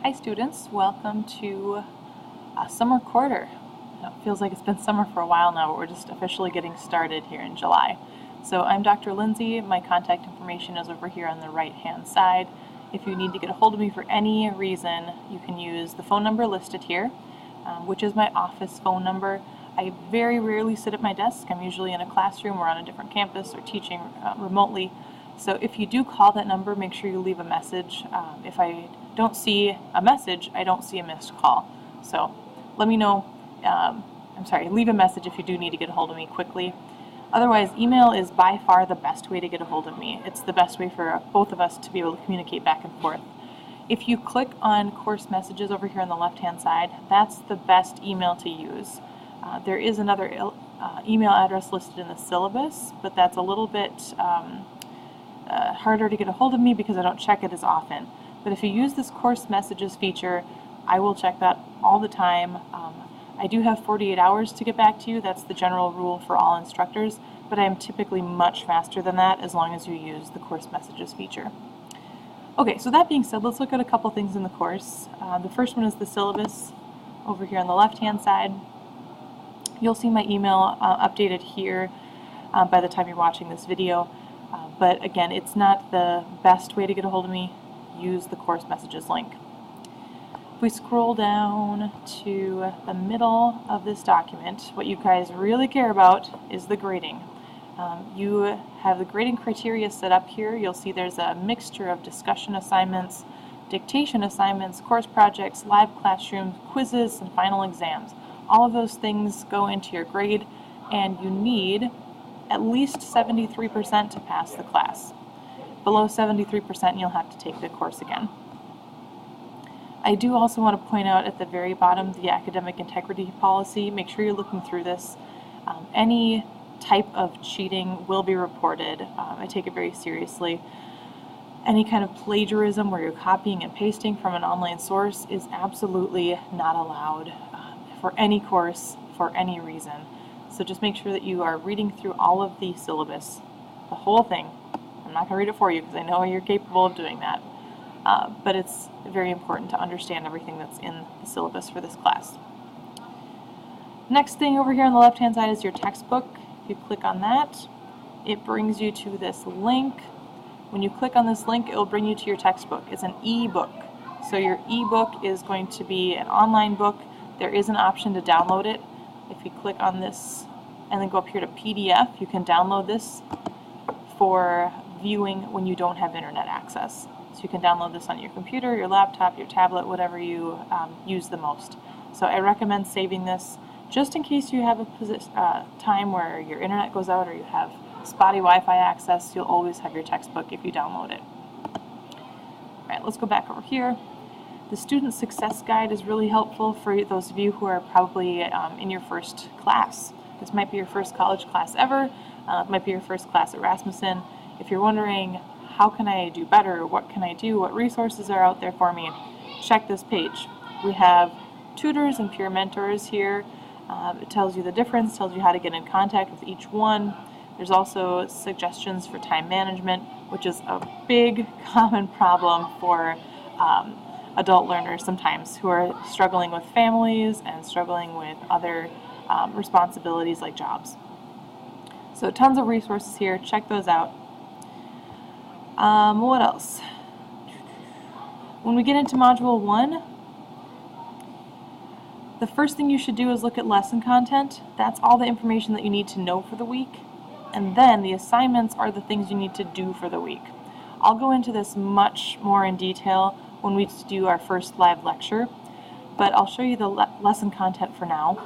Hi students, welcome to summer quarter. It feels like it's been summer for a while now, but we're just officially getting started here in July. So I'm Dr. Lindsay. My contact information is over here on the right hand side. If you need to get a hold of me for any reason, you can use the phone number listed here, which is my office phone number. I very rarely sit at my desk. I'm usually in a classroom or on a different campus or teaching remotely. So if you do call that number, make sure you leave a message. If I don't see a message, I don't see a missed call. So let me know, leave a message if you do need to get a hold of me quickly. Otherwise, email is by far the best way to get a hold of me. It's the best way for both of us to be able to communicate back and forth. If you click on course messages over here on the left-hand side, that's the best email to use. There is another email address listed in the syllabus, but that's a little bit harder to get a hold of me because I don't check it as often. But if you use this course messages feature, I will check that all the time. I do have 48 hours to get back to you. That's the general rule for all instructors, but I am typically much faster than that as long as you use the course messages feature. Okay, so that being said, let's look at a couple things in the course. The first one is the syllabus over here on the left-hand side. You'll see my email updated here by the time you're watching this video. But again, it's not the best way to get a hold of me. Use the course messages link. If we scroll down to the middle of this document, what you guys really care about is the grading. You have the grading criteria set up here. You'll see there's a mixture of discussion assignments, dictation assignments, course projects, live classrooms, quizzes, and final exams. All of those things go into your grade, and you need at least 73% to pass the class. Below 73%, you'll have to take the course again. I do also want to point out at the very bottom the academic integrity policy. Make sure you're looking through this. Any type of cheating will be reported. I take it very seriously. Any kind of plagiarism where you're copying and pasting from an online source is absolutely not allowed for any course, for any reason. So just make sure that you are reading through all of the syllabus, the whole thing. I'm not going to read it for you because I know you're capable of doing that. But it's very important to understand everything that's in the syllabus for this class. Next thing over here on the left-hand side is your textbook. If you click on that, it brings you to this link. When you click on this link, it will bring you to your textbook. It's an e-book. So your e-book is going to be an online book. There is an option to download it. If you click on this and then go up here to PDF, you can download this for viewing when you don't have internet access. So you can download this on your computer, your laptop, your tablet, whatever you use the most. So I recommend saving this just in case you have a time where your internet goes out or you have spotty Wi-Fi access. You'll always have your textbook if you download it. All right, let's go back over here. The Student Success Guide is really helpful for those of you who are probably in your first class. This might be your first college class ever. It might be your first class at Rasmussen. If you're wondering, how can I do better? What can I do? What resources are out there for me? Check this page. We have tutors and peer mentors here. It tells you the difference, tells you how to get in contact with each one. There's also suggestions for time management, which is a big common problem for adult learners sometimes who are struggling with families and struggling with other responsibilities like jobs. So tons of resources here. Check those out. What else? When we get into Module 1, the first thing you should do is look at lesson content. That's all the information that you need to know for the week. And then the assignments are the things you need to do for the week. I'll go into this much more in detail when we do our first live lecture, but I'll show you the lesson content for now.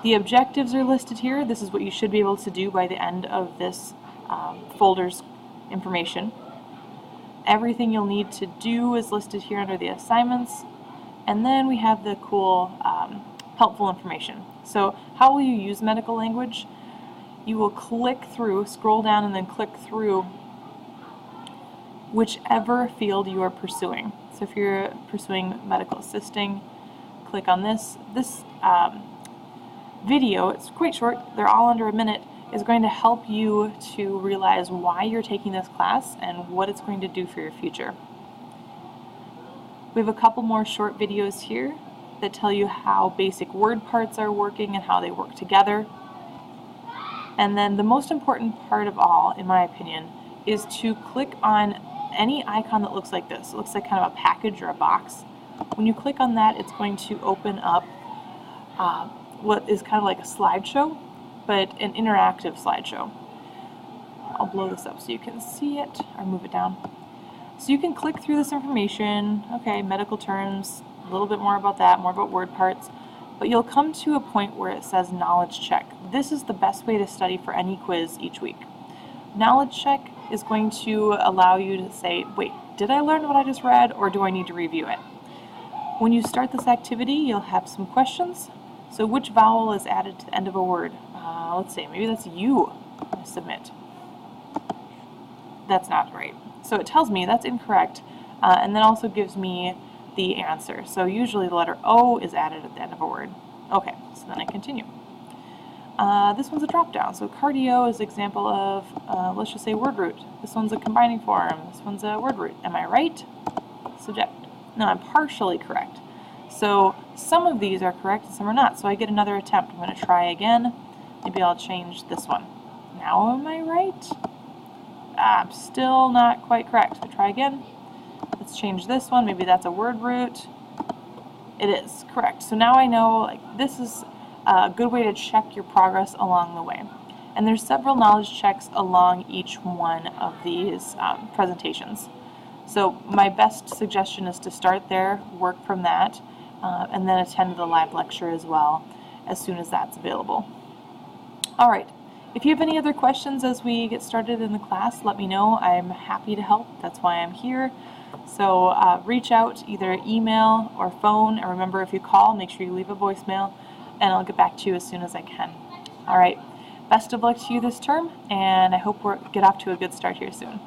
The objectives are listed here. This is what you should be able to do by the end of this folder's information. Everything you'll need to do is listed here under the assignments, and then we have the cool helpful information. So how will you use medical language? You will click through, scroll down and then click through whichever field you are pursuing. So if you're pursuing medical assisting, click on this. This video, it's quite short, they're all under a minute, is going to help you to realize why you're taking this class and what it's going to do for your future. We have a couple more short videos here that tell you how basic word parts are working and how they work together. And then the most important part of all, in my opinion, is to click on any icon that looks like this. It looks like kind of a package or a box. When you click on that, it's going to open up what is kind of like a slideshow, but an interactive slideshow. I'll blow this up so you can see it, or move it down. So you can click through this information, okay, medical terms, a little bit more about that, more about word parts, but you'll come to a point where it says knowledge check. This is the best way to study for any quiz each week. Knowledge check is going to allow you to say, wait, did I learn what I just read, or do I need to review it? When you start this activity, you'll have some questions. So which vowel is added to the end of a word? Let's say, maybe that's U. Submit. That's not right. So it tells me that's incorrect, and then also gives me the answer. So usually the letter O is added at the end of a word. Okay, so then I continue. This one's a drop-down. So cardio is an example of, let's just say, word root. This one's a combining form. This one's a word root. Am I right? Subject. No, I'm partially correct. So some of these are correct and some are not. So I get another attempt. I'm going to try again. Maybe I'll change this one. Now am I right? I'm still not quite correct. So try again. Let's change this one. Maybe that's a word root. It is correct. So now I know, like, this is a good way to check your progress along the way. And there's several knowledge checks along each one of these presentations. So my best suggestion is to start there, work from that, and then attend the live lecture as well as soon as that's available. All right. If you have any other questions as we get started in the class, let me know. I'm happy to help. That's why I'm here. So reach out, either email or phone, and remember, if you call, make sure you leave a voicemail, and I'll get back to you as soon as I can. All right. Best of luck to you this term, and I hope we get off to a good start here soon.